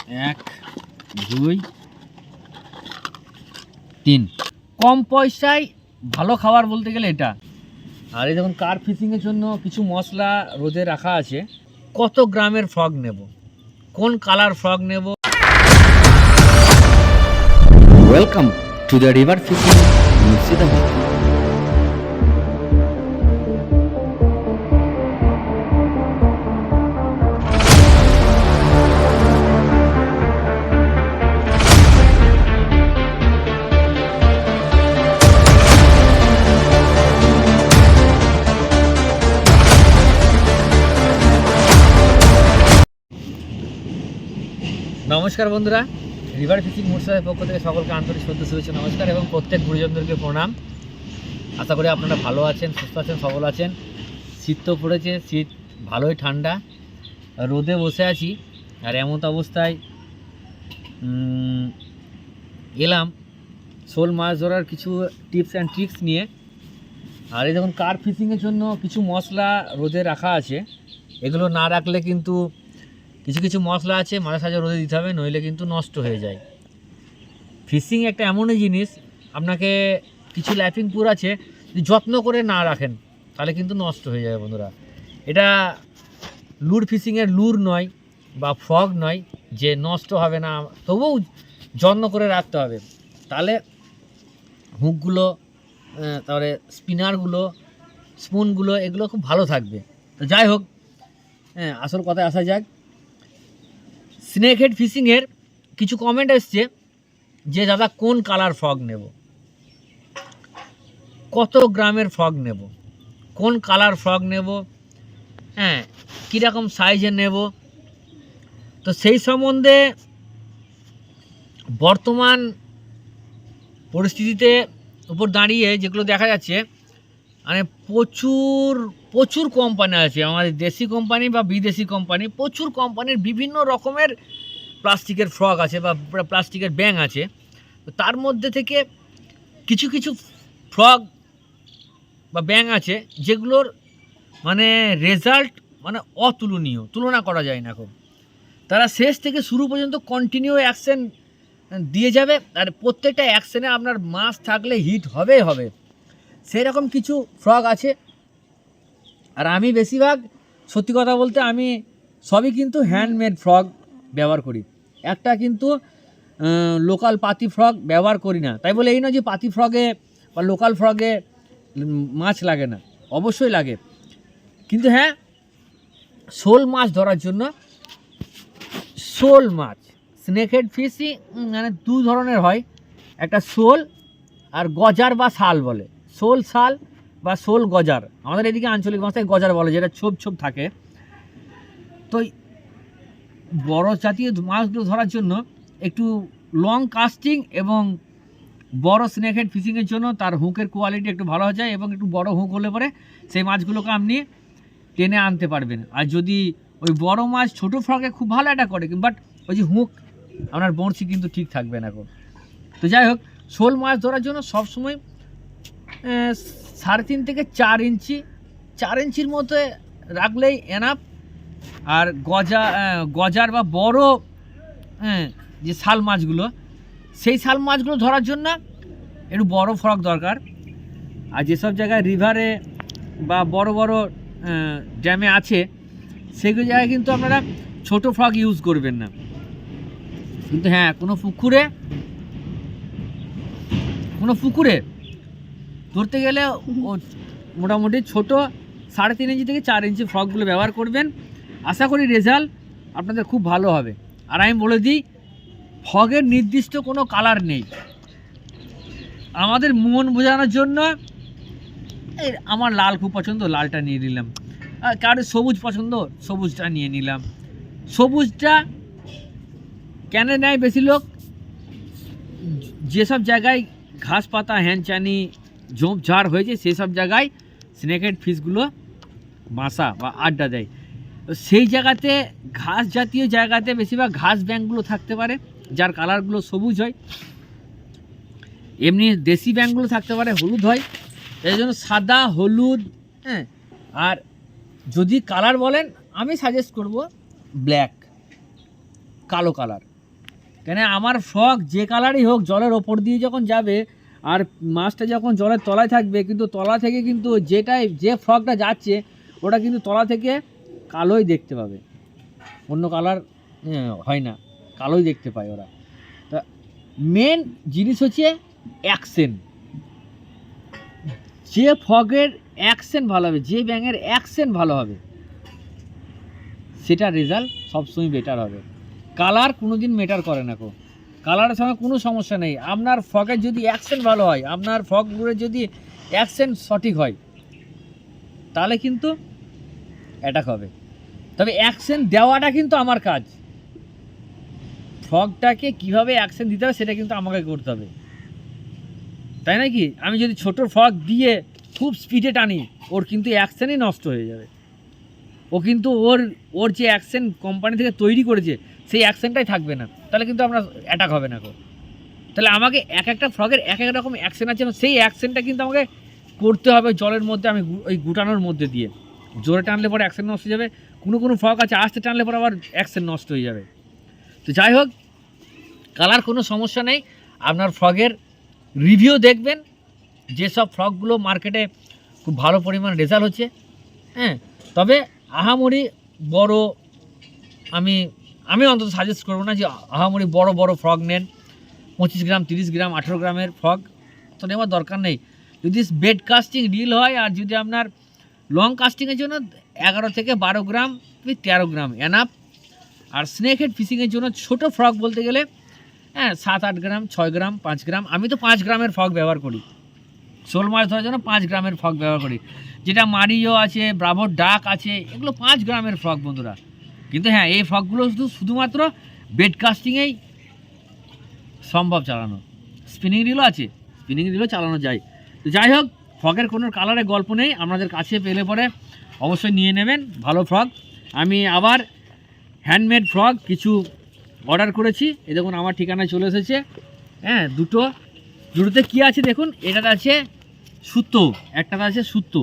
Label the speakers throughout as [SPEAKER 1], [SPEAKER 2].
[SPEAKER 1] 1 2 3 কম পয়সায় ভালো খাবার বলতে গেলে এটা। আর এই দেখুন কার ফিশিংয়ের জন্য কিছু মশলা রোদে রাখা আছে। কত গ্রামের ফ্রগ নেব, কোন কালার ফ্রগ নেব। Welcome to the river fishing Murshidabad. নমস্কার বন্ধুরা, রিভার ফিশিং মুর্শিদাবাদের পক্ষ থেকে সকলকে আন্তরিক শ্রদ্ধা শুভেচ্ছা নমস্কার এবং প্রত্যেক গুরুজনদেরকে প্রণাম। আশা করি আপনারা ভালো আছেন, সুস্থ আছেন, সবল আছেন। শীত তো পড়েছে, শীত ভালোই ঠান্ডা, রোদে বসে আছি। আর এমন অবস্থায় এলাম শোল মাছ ধরার কিছু টিপস অ্যান্ড ট্রিক্স নিয়ে। আর এই দেখুন কার ফিশিংয়ের জন্য কিছু মশলা রোদে রাখা আছে। এগুলো না রাখলে কিন্তু কিছু কিছু মশলা আছে মাঝে সাঝে রোদে দিতে হবে, নইলে কিন্তু নষ্ট হয়ে যায়। ফিশিং একটা এমনই জিনিস, আপনাকে কিছু ল্যাপিং পুর আছে যদি যত্ন করে না রাখেন তাহলে কিন্তু নষ্ট হয়ে যাবে বন্ধুরা। এটা লুর ফিশিংয়ের লুর নয় বা ফ্রগ নয় যে নষ্ট হবে না, তবুও যত্ন করে রাখতে হবে। তাহলে হুকগুলো, তারপরে স্পিনারগুলো, স্পুনগুলো এগুলো খুব ভালো থাকবে। তো যাই হোক, আসল কথায় আসা যাক। স্নেক হেড ফিশিংয়ের কিছু কমেন্ট এসছে যে দাদা কোন কালার ফ্রগ নেব, কত গ্রামের ফ্রগ নেব, কোন কালার ফ্রগ নেব, কীরকম সাইজের নেব। তো সেই সম্বন্ধে বর্তমান পরিস্থিতিতে উপর দাঁড়িয়ে যেগুলো দেখা যাচ্ছে, মানে প্রচুর প্রচুর কোম্পানি আছে, আমাদের দেশি কোম্পানি বা বিদেশি কোম্পানি, প্রচুর কোম্পানির বিভিন্ন রকমের প্লাস্টিকের ফ্রগ আছে বা প্লাস্টিকের ব্যাং আছে। তো তার মধ্যে থেকে কিছু কিছু ফ্রগ বা ব্যাং আছে যেগুলোর মানে রেজাল্ট মানে অতুলনীয়, তুলনা করা যায় না। খুব তারা শেষ থেকে শুরু পর্যন্ত কন্টিনিউ অ্যাকশন দিয়ে যাবে, আর প্রত্যেকটা অ্যাকশনে আপনার মাছ থাকলে হিট হবেই হবে। সেরকম কিছু ফ্রগ আছে। আর আমি বেশিরভাগ সত্যি কথা বলতে আমি সবই কিন্তু হ্যান্ডমেড ফ্রগ ব্যবহার করি, একটা কিন্তু লোকাল পাতি ফ্রগ ব্যবহার করি না। তাই বলে এই নয় যে পাতি ফ্রগে বা লোকাল ফ্রগে মাছ লাগে না, অবশ্যই লাগে। কিন্তু হ্যাঁ, শোল মাছ ধরার জন্য শোল মাছ স্নেক হেড ফিশই মানে দু ধরনের হয়, একটা শোল আর গজার বা শাল বলে। শোল শাল বা শোল গজার, আমাদের এদিকে আঞ্চলিক ভাষায় গজার বলে, যেটা ছোপ ছোপ থাকে। তো বড় জাতীয় মাছগুলো ধরার জন্য একটু লং কাস্টিং এবং বড় স্নেক হেড ফিশিংয়ের জন্য তার হুকের কোয়ালিটি একটু ভালো হয়ে যায় এবং একটু বড় হুক হলে পরে সেই মাছগুলোকে আপনি টেনে আনতে পারবেন। আর যদি ওই বড় মাছ ছোটো ফ্রগে খুব ভালো একটা করে, বাট ওই যে হুক আপনার বড়শি কিন্তু ঠিক থাকবে না এখন। তো যাই হোক, শোল মাছ ধরার জন্য সবসময় 3.5 থেকে 4 ইঞ্চি, 4 ইঞ্চির মধ্যে রাখলেই এনাফ। আর গজার বা বড় যে শাল মাছগুলো, সেই শাল মাছগুলো ধরার জন্য একটু বড় ফ্রগ দরকার। আর যেসব জায়গায় রিভারে বা বড় বড় ড্যামে আছে সেগুলো জায়গায় কিন্তু আপনারা ছোট ফ্রগ ইউজ করবেন না। কিন্তু হ্যাঁ, কোনো পুকুরে ধরতে গেলে ও মোটামুটি ছোটো 3.5 ইঞ্চি থেকে 4 ইঞ্চি ফ্রগগুলো ব্যবহার করবেন। আশা করি রেজাল্ট আপনাদের খুব ভালো হবে। আর আমি বলে দিই, ফ্রগের নির্দিষ্ট কোনো কালার নেই। আমাদের মন বোঝানোর জন্য এই আমার লাল খুব পছন্দ, লালটা নিয়ে নিলাম, আর কারোর সবুজ পছন্দ, সবুজটা নিয়ে নিলাম। সবুজটা কেন নেয় বেশি লোক? যেসব জায়গায় ঘাস পাতা হ্যানচানি ঝোপঝাড় হয়েছে সেসব জায়গায় স্নেক হেড ফিশগুলো বাসা বা আড্ডা দেয়। তো সেই জায়গাতে ঘাস জাতীয় জায়গাতে বেশিরভাগ ঘাস ব্যাঙগুলো থাকতে পারে, যার কালারগুলো সবুজ হয়। এমনি দেশি ব্যাঙগুলো থাকতে পারে হলুদ হয়, এই জন্য সাদা হলুদ। আর যদি কালার বলেন, আমি সাজেস্ট করব ব্ল্যাক, কালো কালার। কেন আমার ফ্রক যে কালারই হোক জলের ওপর দিয়ে যখন যাবে আর মাছটা যখন জলের তলায় থাকবে, কিন্তু তলা থেকে কিন্তু যে ফ্রকটা যাচ্ছে ওটা কিন্তু তলা থেকে কালোই দেখতে পাবে, অন্য কালার হয় না, কালোই দেখতে পায় ওরা। তা মেন জিনিস হচ্ছে অ্যাকশন। যে ফ্রকের অ্যাকশন ভালো হবে, যে ব্যাঙের অ্যাকশন ভালো হবে, সেটা রেজাল্ট সবসময় বেটার হবে। কালার কোনো দিন ম্যাটার করে না, কালারের সঙ্গে কোনো সমস্যা নেই। আপনার ফ্রকের যদি অ্যাকশন ভালো হয়, আপনার ফ্রকগুলোর যদি অ্যাকশন সঠিক হয়, তাহলে কিন্তু অ্যাটাক হবে। তবে অ্যাকশন দেওয়াটা কিন্তু আমার কাজ, ফ্রকটাকে কীভাবে অ্যাকশন দিতে হবে সেটা কিন্তু আমাকে করতে হবে, তাই নাকি? আমি যদি ছোট ফ্রক দিয়ে খুব স্পিডে টানি, ওর কিন্তু অ্যাকশনই নষ্ট হয়ে যাবে। ও কিন্তু ওর যে অ্যাকশন কোম্পানি থেকে তৈরি করেছে সেই অ্যাকশনটাই থাকবে না, তাহলে কিন্তু আপনার অ্যাটাক হবে না। তাহলে আমাকে একটা ফ্রকের এক এক রকম অ্যাকশন আছে, সেই অ্যাকশনটা কিন্তু আমাকে করতে হবে জলের মধ্যে, আমি ওই গুটানোর মধ্যে দিয়ে। জোরে টানলে পরে অ্যাকশন নষ্ট হয়ে যাবে, কোনো ফ্রক আছে আস্তে টানলে পরে আবার অ্যাকশন নষ্ট হয়ে যাবে। তো যাই হোক, কালার কোনো সমস্যা নেই। আপনার ফ্রকের রিভিউ দেখবেন, যেসব ফ্রকগুলো মার্কেটে খুব ভালো পরিমাণ রেজাল্ট হচ্ছে, হ্যাঁ। তবে আহামরি বড় আমি অন্তত সাজেস্ট করবো না যে আহামরি বড় ফ্রক নেন, 25 গ্রাম 30 গ্রাম 18 গ্রামের ফ্রক তো নেওয়ার দরকার নেই। যদি বেড কাস্টিং রিল হয় আর যদি আপনার লং কাস্টিংয়ের জন্য 11 থেকে 12 গ্রাম কি 13 গ্রাম এনাফ। আর স্নেক হেড ফিশিংয়ের জন্য ছোটো ফ্রক বলতে গেলে 7-8 গ্রাম 6 গ্রাম 5 গ্রাম। আমি তো 5 গ্রামের ফ্রক ব্যবহার করি, শোল মাছ ধরার জন্য 5 গ্রামের ফ্রক ব্যবহার করি। যেটা মারিও আছে, ব্রাভো ডাক আছে, এগুলো 5 গ্রামের ফ্রক বন্ধুরা। কিন্তু হ্যাঁ, এই ফ্রকগুলো শুধুমাত্র বেড কাস্টিংয়েই সম্ভব চালানো। স্পিনিং রিলও আছে, স্পিনিং রিলও চালানো যায়। তো যাই হোক, ফ্রকের কোনো কালারের গল্প নেই, আপনাদের কাছে পেলে পরে অবশ্যই নিয়ে নেবেন ভালো ফ্রক। আমি আবার হ্যান্ডমেড ফ্রক কিছু অর্ডার করেছি, এই দেখুন আমার ঠিকানায় চলে এসেছে। হ্যাঁ, দুটোতে কী আছে দেখুন, এটাতে আছে সুতো, একটাতে আছে সুতো।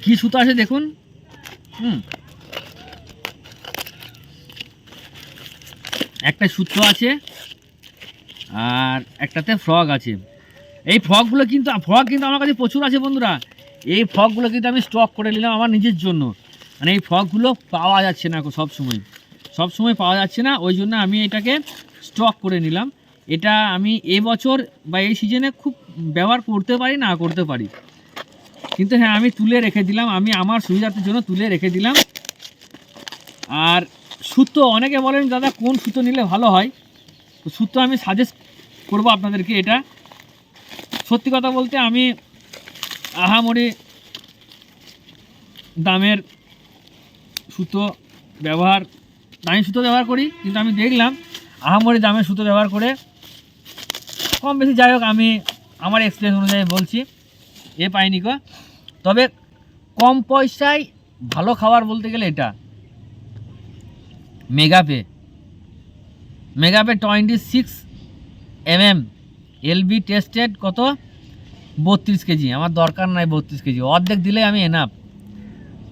[SPEAKER 1] কি সুতো আছে দেখুন, একটা সুতো আছে আর একটাতে ফ্রক আছে। এই ফ্রকগুলো কিন্তু আমার কাছে প্রচুর আছে বন্ধুরা। এই ফ্রকগুলো কিন্তু আমি স্টক করে নিলাম আমার নিজের জন্য। মানে এই ফ্রকগুলো পাওয়া যাচ্ছে না সব সময় পাওয়া যাচ্ছে না, ওই জন্য আমি এটাকে স্টক করে নিলাম। এটা আমি এবছর বা এই সিজনে খুব ব্যবহার করতে পারি না করতে পারি, কিন্তু হ্যাঁ আমি তুলে রেখে দিলাম, আমি আমার সুবিধার্থের জন্য তুলে রেখে দিলাম। আর সুতো, অনেকে বলেন দাদা কোন সুতো নিলে ভালো হয়, তো সুতো আমি সাজেস্ট করব আপনাদেরকে। এটা সত্যি কথা বলতে আমি আহামরি দামের সুতো দামি সুতো ব্যবহার করি, কিন্তু আমি দেখলাম আহামরি দামের সুতো ব্যবহার করে কম বেশি, যাই হোক আমি আমার এক্সপিরিয়েন্স অনুযায়ী বলছি, পাইনি কো। তবে কম পয়সায় ভালো খাবার বলতে গেলে এটা মেগাপে 26 mm LB টেস্টেড, কত 32 কেজি। আমার দরকার নাই 32 কেজি, অর্ধেক দিলে আমি এনাফ।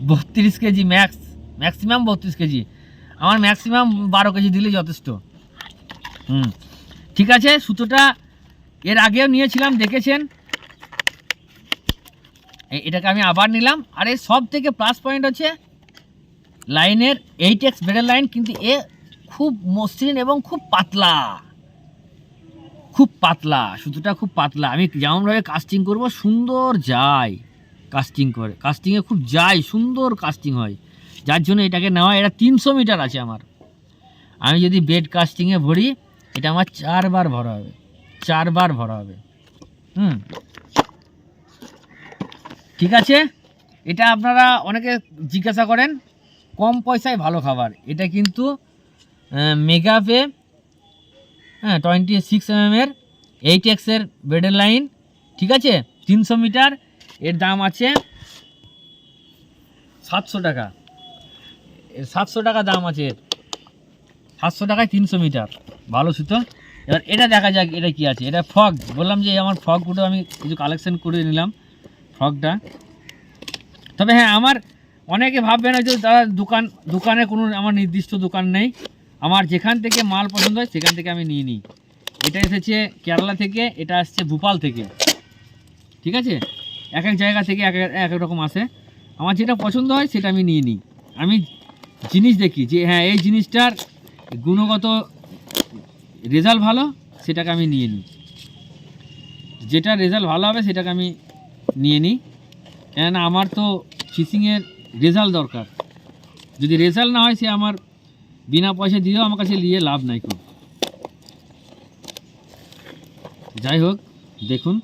[SPEAKER 1] 32 কেজি ম্যাক্সিমাম 32 কেজি, আমার ম্যাক্সিমাম 12 কেজি দিলে যথেষ্ট। ঠিক আছে, সুতোটা এর আগেও নিয়েছিলাম, দেখেছেন। এটাকে আমি আবার নিলাম। আর এর সব থেকে প্লাস পয়েন্ট হচ্ছে লাইনের 8x বেডের লাইন, কিন্তু এ খুব মসৃণ এবং খুব পাতলা সুতোটা, খুব পাতলা। আমি যেমনভাবে কাস্টিং করব সুন্দর যায়, কাস্টিংয়ে খুব যায়, সুন্দর কাস্টিং হয়, যার জন্য এটাকে নেওয়া। এটা 300 মিটার আছে আমার। আমি যদি বেড কাস্টিংয়ে ভরি, এটা আমার 4 বার ভরা হবে। ঠিক আছে, এটা আপনারা অনেকে জিজ্ঞাসা করেন কম পয়সায় ভালো খাবার, এটা কিন্তু মেগাপে 26 mm এর 8x এর বেডের লাইন। ঠিক আছে, 300 মিটার, এর দাম আছে 700 টাকা। 700 টাকা দাম আছে, 700 টাকায় 300 মিটার ভালো সুতো। এবার এটা দেখা যাক এটা কি আছে। এটা ফ্রক, বললাম যে আমার ফ্রকগুলো আমি কিছু কালেকশন করে নিলাম ফ্রকটা। তবে হ্যাঁ, আমার অনেকে ভাববেন হয়তো দাদা দোকানে কোনো আমার নির্দিষ্ট দোকান নেই, আমার যেখান থেকে মাল পছন্দ হয় সেখান থেকে আমি নিয়ে নিই। এটা এসেছে কেরালা থেকে, এটা আসছে ভোপাল থেকে, ঠিক আছে? এক এক জায়গা থেকে এক এক রকম আসে। আমার যেটা পছন্দ হয় সেটা আমি নিয়ে নিই। আমি জিনিস দেখি যে হ্যাঁ এই জিনিসটার গুণগত রেজাল্ট ভালো, সেটাকে আমি নিয়ে নিই। যেটা রেজাল্ট ভালো হবে সেটাকে আমি নিয়ে নিই, কেননা আমার তো ফিশিংয়ের রেজাল্ট দরকার। যদি রেজাল্ট না হয় সে আমার বিনা পয়সা দিয়েও আমার কাছে নিয়ে লাভ নাই খুব। যাই হোক, দেখুন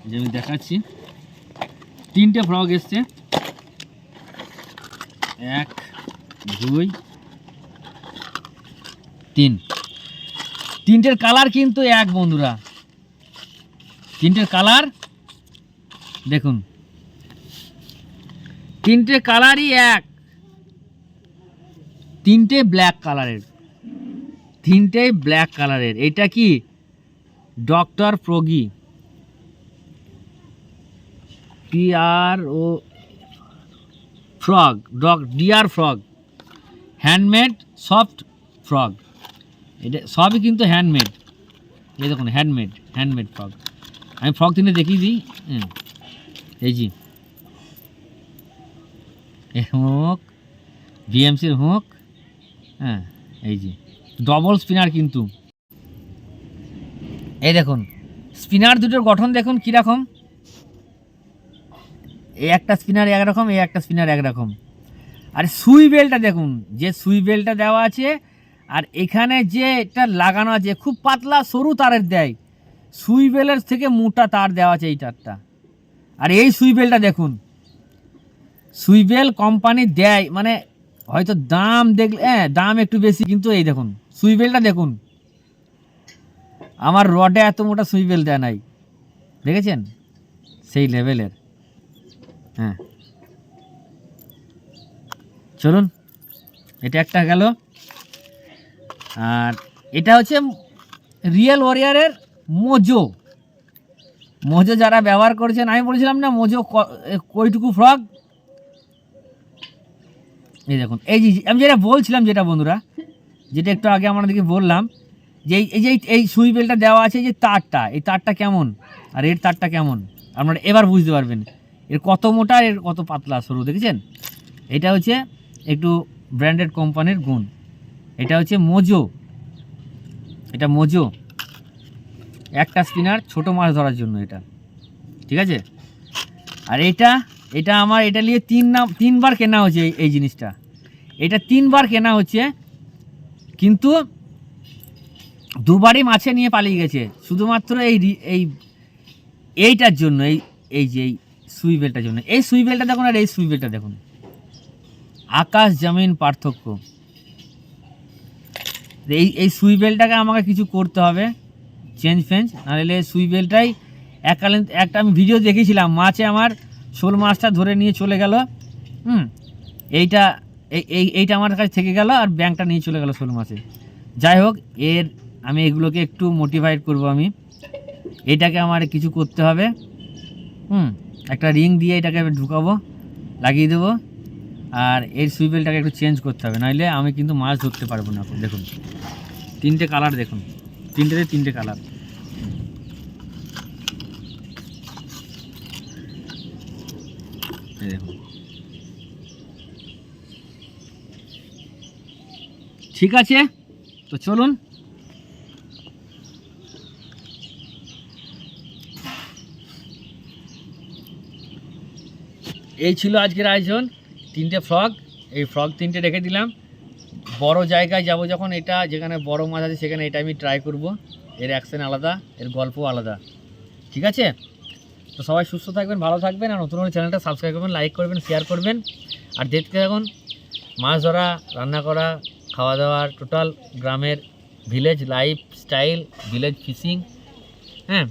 [SPEAKER 1] যে আমি দেখাচ্ছি, 3টে ফ্রগ এসছে, 1 2 3। 3টের কালার কিন্তু এক বন্ধুরা, 3টের কালার দেখুন, 3টে কালারই এক, 3টে ব্ল্যাক কালারের, 3টেই ব্ল্যাক কালারের। এটা কি doctor froggy, PRO frog, dear frog, handmade soft frog. এটা সবই কিন্তু হ্যান্ডমেড, এই দেখুন হ্যান্ডমেড ফ্রগ। আমি ফ্রগ 3টে দেখিয়ে দিই। এই জি হুক, BMCর হুক, হ্যাঁ এই জি ডবল স্পিনার কিন্তু। এই দেখুন স্পিনার দুটোর গঠন দেখুন কীরকম, এই একটা স্পিনার একরকম, এই একটা স্পিনার একরকম। আর সুই বেলটা দেখুন, যে সুই বেলটা দেওয়া আছে আর এখানে যে এটা লাগানো আছে খুব পাতলা সরু তারের দেয়, সুই বেলের থেকে মোটা তার দেওয়া আছে এই তারটা। আর এই সুই বেলটা দেখুন, সুই বেল কোম্পানি দেয়, মানে হয়তো দাম দেখলে দাম একটু বেশি, কিন্তু এই দেখুন সুই বেলটা দেখুন, আমার রডে এত মোটা সুই বেল দেয় নাই, দেখেছেন সেই লেভেলের। হ্যাঁ চলুন, এটা একটা গেল। আর এটা হচ্ছে রিয়েল ওয়ারিয়ারের মোজো যারা ব্যবহার করেছেন, আমি বলেছিলাম না মোজো কইটুকু ফ্রগ। এই দেখুন, এই যে আমি যেটা বলছিলাম, যেটা বন্ধুরা, যেটা একটু আগে আপনাদেরকে বললাম, যে এই সুই বেলটা দেওয়া আছে, যে তারটা, এই তারটা কেমন আর এর তারটা কেমন, আপনারা এবার বুঝতে পারবেন এর কত মোটা এর কত পাতলা সরু। দেখেছেন, এটা হচ্ছে একটু ব্র্যান্ডেড কোম্পানির গুণ। এটা হচ্ছে মোজো, এটা মোজো, একটা স্পিনার ছোট মাছ ধরার জন্য এটা, ঠিক আছে? আর এটা আমার এটা নিয়ে 3বার কেনা হচ্ছে এই জিনিসটা, এটা 3বার কেনা হচ্ছে, কিন্তু 2বারই মাছে নিয়ে পালিয়ে গেছে, শুধুমাত্র এইটার জন্য, এই যে এই সুই বেলটার জন্য। এই সুই বেলটা দেখুন আর এই সুই বেলটা দেখুন, আকাশ জমিন পার্থক্য। এই সুই বেলটাকে আমাকে কিছু করতে হবে, চেঞ্জ, নাহলে সুই বেলটাই এককালীন একটা আমি ভিডিও দেখেছিলাম, মাছে আমার শোল মাছটা ধরে নিয়ে চলে গেল। এইটা আমার কাছে থেকে গেল, আর ব্যাংকটা নিয়ে চলে গেল শোল মাছে। যাই হোক, আমি এগুলোকে একটু মোটিভেট করব, আমি এটাকে আমার কিছু করতে হবে। একটা রিং দিয়ে এটাকে ঢুকাবো, লাগিয়ে দেবো, আর এর সুই বেলটাকে একটু চেঞ্জ করতে হবে, নাহলে আমি কিন্তু মাছ ধরতে পারবো না। দেখুন 3টে কালার দেখুন, 3টে কালার। দেখুন ঠিক আছে, তো চলুন এই ছিল আজকের আয়োজন। 3টে ফ্রগ, এই ফ্রগ 3টে রেখে দিলাম। বড় জায়গায় যাব যখন, এটা যেখানে বড় মাছ আছে সেখানে এটা আমি ট্রাই করব। এর অ্যাকশন আলাদা, এর গল্প আলাদা, ঠিক আছে? তো সবাই সুস্থ থাকবেন, ভালো থাকবেন, আর নতুন হলে চ্যানেলটা সাবস্ক্রাইব করবেন, লাইক করবেন, শেয়ার করবেন। আর দেখতে থাকুন মাছ ধরা, রান্না করা, খাওয়া দাওয়ার টোটাল গ্রামের village life style, village fishing, হ্যাঁ।